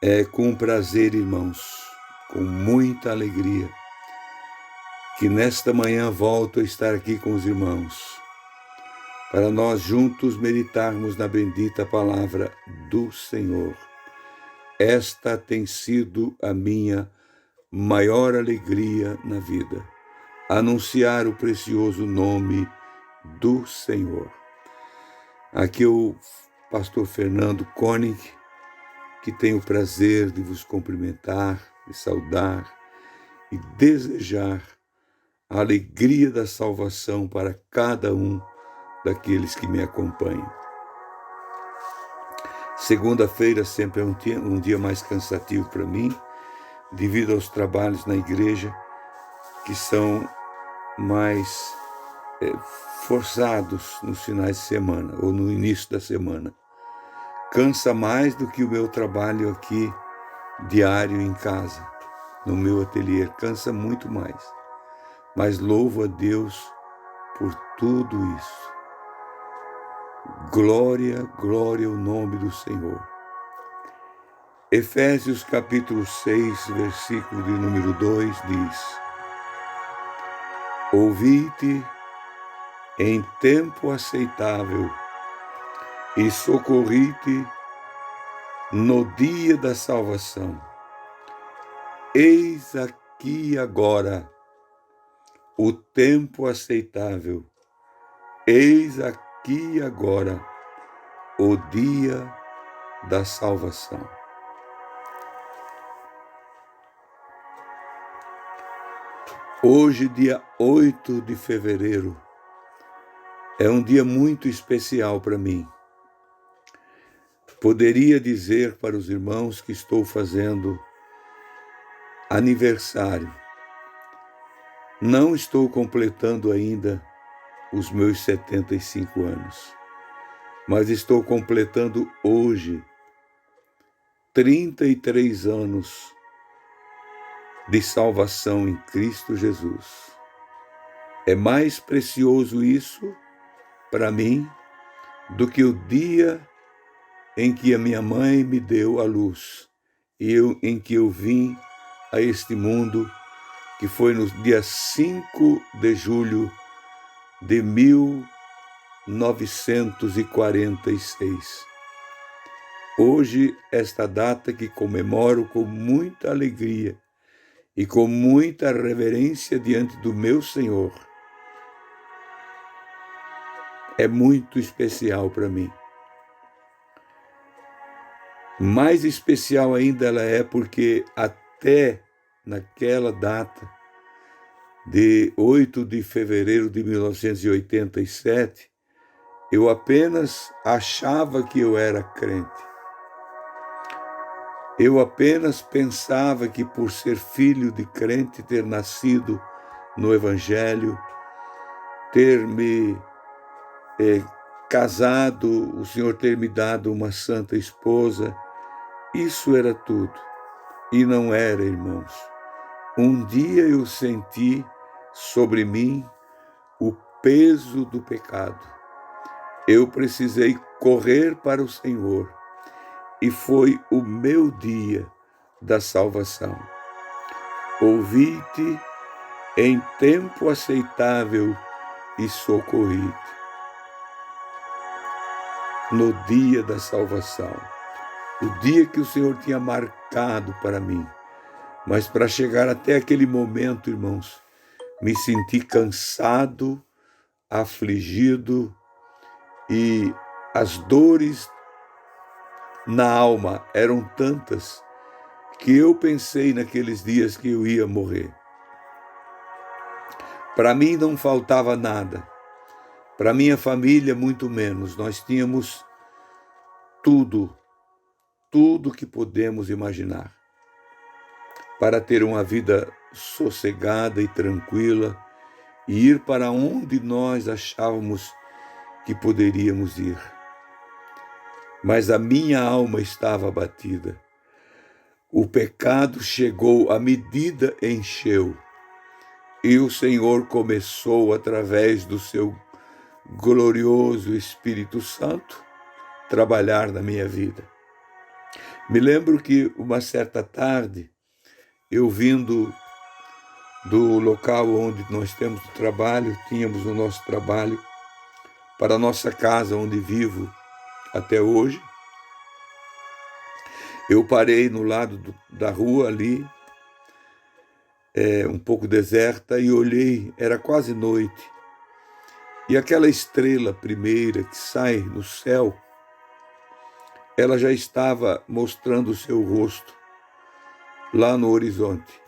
É com prazer, irmãos, com muita alegria, que nesta manhã volto a estar aqui com os irmãos, para nós juntos meditarmos na bendita palavra do Senhor. Esta tem sido a minha maior alegria na vida, anunciar o precioso nome do Senhor. Aqui o pastor Fernando Koenig, que tenho o prazer de vos cumprimentar, de saudar e desejar a alegria da salvação para cada um daqueles que me acompanham. Segunda-feira sempre é um dia mais cansativo para mim, devido aos trabalhos na igreja que são mais forçados nos finais de semana ou no início da semana. Cansa mais do que o meu trabalho aqui diário em casa, no meu ateliê, cansa muito mais. Mas louvo a Deus por tudo isso. Glória, glória ao nome do Senhor. Efésios capítulo 6, versículo de número 2 diz: Ouvi-te em tempo aceitável e socorri-te no dia da salvação. Eis aqui agora o tempo aceitável. Eis aqui agora o dia da salvação. Hoje, dia 8 de fevereiro, é um dia muito especial para mim. Poderia dizer para os irmãos que estou fazendo aniversário. Não estou completando ainda os meus 75 anos, mas estou completando hoje 33 anos de salvação em Cristo Jesus. É mais precioso isso para mim do que o dia em que a minha mãe me deu a luz, em que eu vim a este mundo, que foi no dia 5 de julho de 1946. Hoje, esta data que comemoro com muita alegria e com muita reverência diante do meu Senhor, é muito especial para mim. Mais especial ainda ela é porque até naquela data de 8 de fevereiro de 1987, eu apenas achava que eu era crente. Eu apenas pensava que por ser filho de crente, ter nascido no Evangelho, ter me casado, o Senhor ter me dado uma santa esposa, isso era tudo. E não era, irmãos. Um dia eu senti sobre mim o peso do pecado. Eu precisei correr para o Senhor e foi o meu dia da salvação. Ouvi-te em tempo aceitável e socorri-te no dia da salvação. O dia que o Senhor tinha marcado para mim. Mas para chegar até aquele momento, irmãos, me senti cansado, afligido e as dores na alma eram tantas que eu pensei naqueles dias que eu ia morrer. Para mim não faltava nada. Para minha família, muito menos. Nós tínhamos tudo que podemos imaginar para ter uma vida sossegada e tranquila e ir para onde nós achávamos que poderíamos ir. Mas a minha alma estava abatida. O pecado chegou, a medida encheu. E o Senhor começou, através do seu glorioso Espírito Santo, trabalhar na minha vida. Me lembro que uma certa tarde, eu vindo do local onde nós tínhamos o nosso trabalho, para a nossa casa onde vivo até hoje, eu parei no lado da rua ali, um pouco deserta, e olhei, era quase noite, e aquela estrela primeira que sai no céu, ela já estava mostrando o seu rosto lá no horizonte.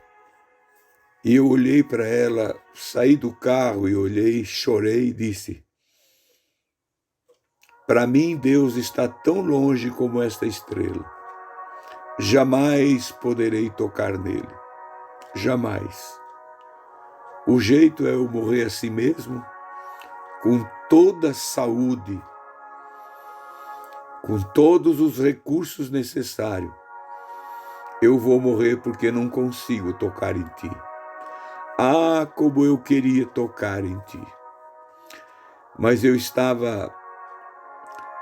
E eu olhei para ela, saí do carro e olhei, chorei e disse: para mim Deus está tão longe como esta estrela. Jamais poderei tocar nele. Jamais. O jeito é eu morrer a si mesmo, com toda a saúde, com todos os recursos necessários. Eu vou morrer porque não consigo tocar em ti. Ah, como eu queria tocar em ti. Mas eu estava,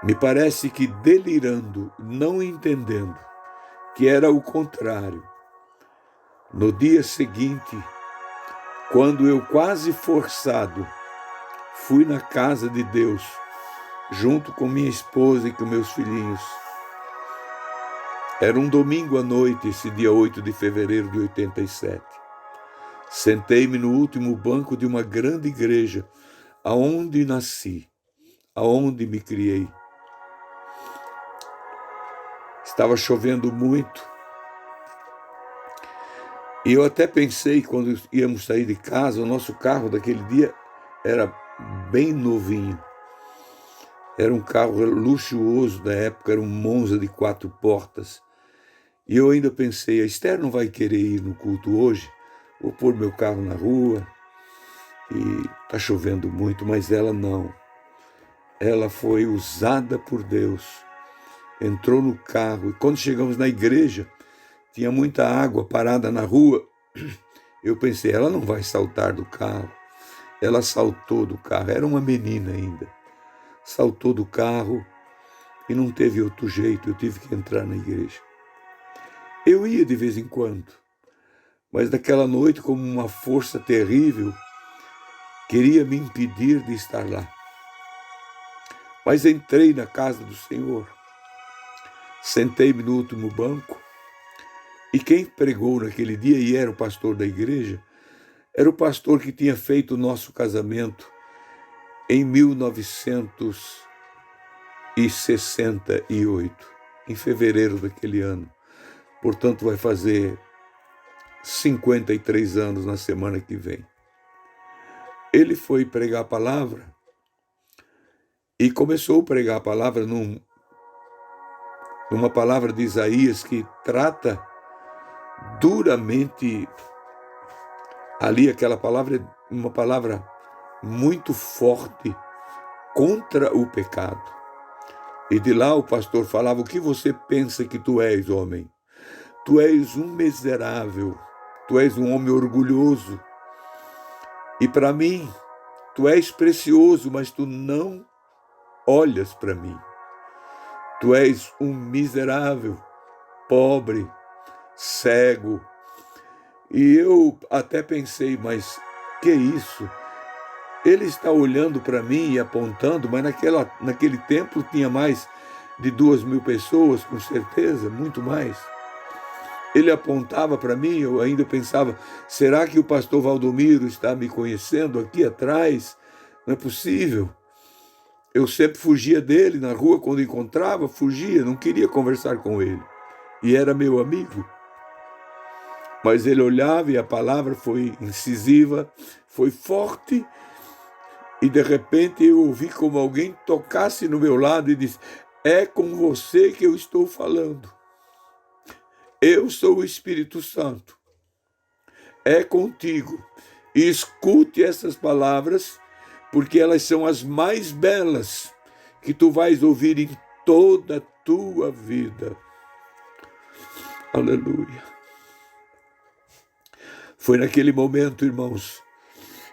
me parece que delirando, não entendendo que era o contrário. No dia seguinte, quando eu quase forçado fui na casa de Deus, junto com minha esposa e com meus filhinhos. Era um domingo à noite, esse dia 8 de fevereiro de 87. Sentei-me no último banco de uma grande igreja, aonde nasci, aonde me criei. Estava chovendo muito. E eu até pensei, quando íamos sair de casa, o nosso carro daquele dia era bem novinho. Era um carro luxuoso da época, era um Monza de 4 portas. E eu ainda pensei, a Esther não vai querer ir no culto hoje? Vou pôr meu carro na rua e está chovendo muito, mas ela não. Ela foi usada por Deus. Entrou no carro e quando chegamos na igreja, tinha muita água parada na rua. Eu pensei, ela não vai saltar do carro. Ela saltou do carro, era uma menina ainda. Saltou do carro e não teve outro jeito, eu tive que entrar na igreja. Eu ia de vez em quando, mas naquela noite, como uma força terrível, queria me impedir de estar lá. Mas entrei na casa do Senhor, sentei-me no último banco, e quem pregou naquele dia, e era o pastor da igreja, era o pastor que tinha feito o nosso casamento em 1968, em fevereiro daquele ano. Portanto, vai fazer 53 anos na semana que vem. Ele foi pregar a palavra e começou a pregar a palavra numa palavra de Isaías que trata duramente ali, aquela palavra é uma palavra muito forte contra o pecado. E de lá o pastor falava: o que você pensa que tu és, homem? Tu és um miserável, tu és um homem orgulhoso. E para mim, tu és precioso, mas tu não olhas para mim. Tu és um miserável, pobre, cego. E eu até pensei, mas que isso? Ele está olhando para mim e apontando, mas naquele tempo tinha mais de 2.000 pessoas, com certeza, muito mais. Ele apontava para mim, eu ainda pensava, será que o pastor Valdomiro está me conhecendo aqui atrás? Não é possível. Eu sempre fugia dele na rua, quando encontrava, fugia, não queria conversar com ele. E era meu amigo. Mas ele olhava e a palavra foi incisiva, foi forte, e de repente eu ouvi como alguém tocasse no meu lado e disse: é com você que eu estou falando. Eu sou o Espírito Santo. É contigo. E escute essas palavras, porque elas são as mais belas que tu vais ouvir em toda a tua vida. Aleluia. Foi naquele momento, irmãos,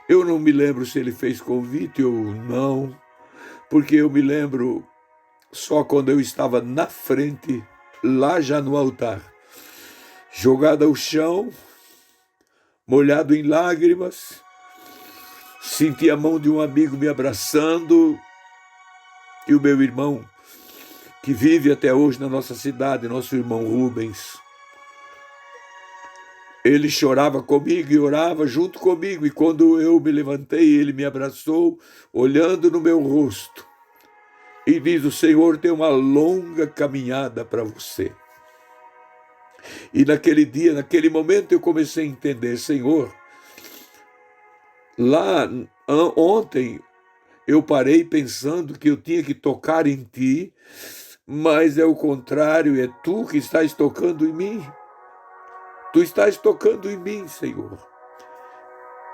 eu não me lembro se ele fez convite ou não, porque eu me lembro só quando eu estava na frente lá já no altar, jogado ao chão, molhado em lágrimas, senti a mão de um amigo me abraçando e o meu irmão, que vive até hoje na nossa cidade, nosso irmão Rubens. Ele chorava comigo e orava junto comigo, e quando eu me levantei, ele me abraçou, olhando no meu rosto, e diz: o Senhor tem uma longa caminhada para você. E naquele dia, naquele momento, eu comecei a entender: Senhor, lá ontem eu parei pensando que eu tinha que tocar em ti, mas é o contrário, é tu que estás tocando em mim. Tu estás tocando em mim, Senhor.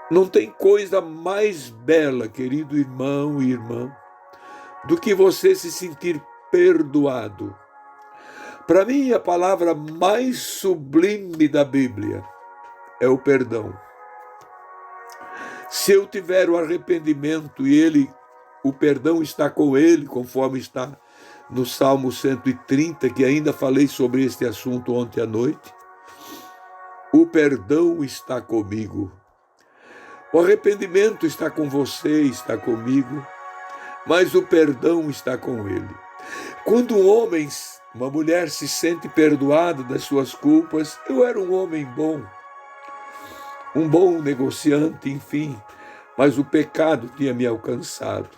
Não tem coisa mais bela, querido irmão e irmã, do que você se sentir perdoado. Para mim, a palavra mais sublime da Bíblia é o perdão. Se eu tiver o arrependimento e o perdão está com ele, conforme está no Salmo 130, que ainda falei sobre este assunto ontem à noite, o perdão está comigo. O arrependimento está com você, está comigo, mas o perdão está com ele. Quando uma mulher se sente perdoada das suas culpas, eu era um homem bom, um bom negociante, enfim, mas o pecado tinha me alcançado.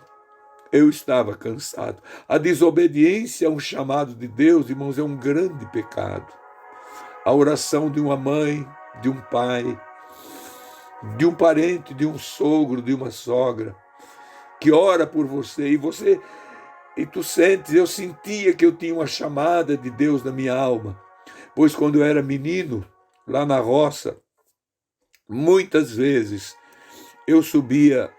Eu estava cansado. A desobediência a um chamado de Deus, irmãos, é um grande pecado. A oração de uma mãe, de um pai, de um parente, de um sogro, de uma sogra, que ora por você, e tu sentes, eu sentia que eu tinha uma chamada de Deus na minha alma, pois quando eu era menino, lá na roça, muitas vezes eu subia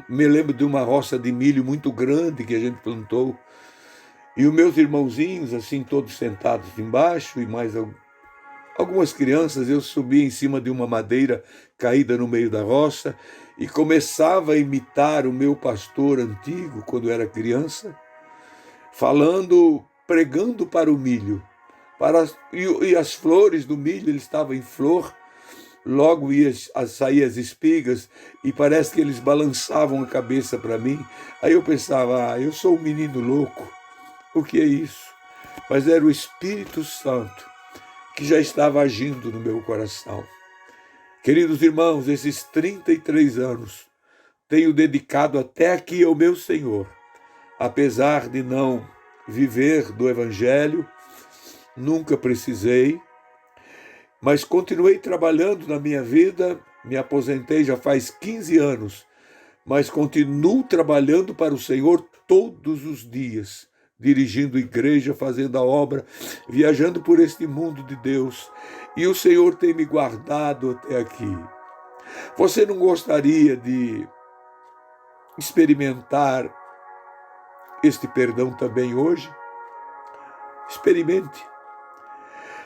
me lembro de uma roça de milho muito grande que a gente plantou, e os meus irmãozinhos, assim, todos sentados embaixo, e mais algumas crianças, eu subia em cima de uma madeira caída no meio da roça e começava a imitar o meu pastor antigo, quando era criança, pregando para o milho. E as flores do milho, ele estava em flor, logo ia sair as espigas, e parece que eles balançavam a cabeça para mim. Aí eu pensava: eu sou um menino louco, o que é isso? Mas era o Espírito Santo que já estava agindo no meu coração. Queridos irmãos, esses 33 anos tenho dedicado até aqui ao meu Senhor, apesar de não viver do Evangelho, nunca precisei, mas continuei trabalhando na minha vida. Me aposentei já faz 15 anos, mas continuo trabalhando para o Senhor todos os dias, dirigindo igreja, fazendo a obra, viajando por este mundo de Deus. E o Senhor tem me guardado até aqui. Você não gostaria de experimentar este perdão também hoje? Experimente.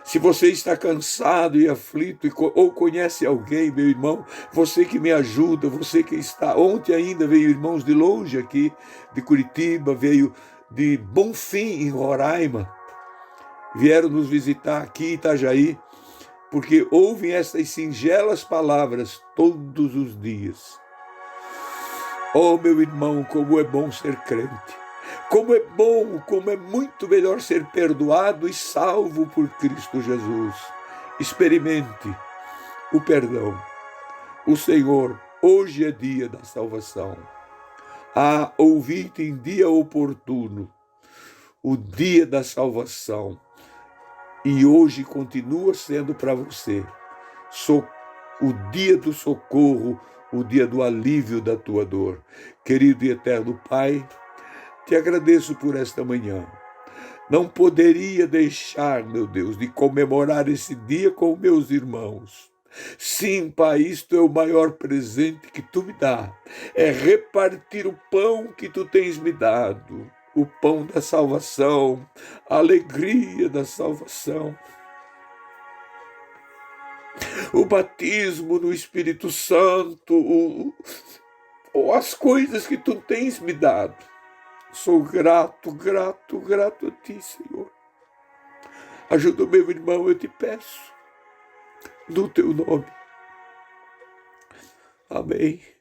Se você está cansado e aflito, ou conhece alguém, meu irmão, você que me ajuda, você que está... Ontem ainda veio irmãos de longe aqui, de Curitiba, veio de Bonfim, em Roraima, vieram nos visitar aqui em Itajaí, porque ouvem estas singelas palavras todos os dias. Oh, meu irmão, como é bom ser crente. Como é bom, como é muito melhor ser perdoado e salvo por Cristo Jesus. Experimente o perdão. O Senhor, hoje é dia da salvação. Ouvi-te em dia oportuno, o dia da salvação. E hoje continua sendo para você o dia do socorro, o dia do alívio da tua dor. Querido e eterno Pai, te agradeço por esta manhã. Não poderia deixar, meu Deus, de comemorar esse dia com meus irmãos. Sim, Pai, isto é o maior presente que tu me dá. É repartir o pão que tu tens me dado. O pão da salvação, a alegria da salvação. O batismo no Espírito Santo, as coisas que tu tens me dado. Sou grato, grato, grato a ti, Senhor. Ajuda o meu irmão, eu te peço, no teu nome. Amém.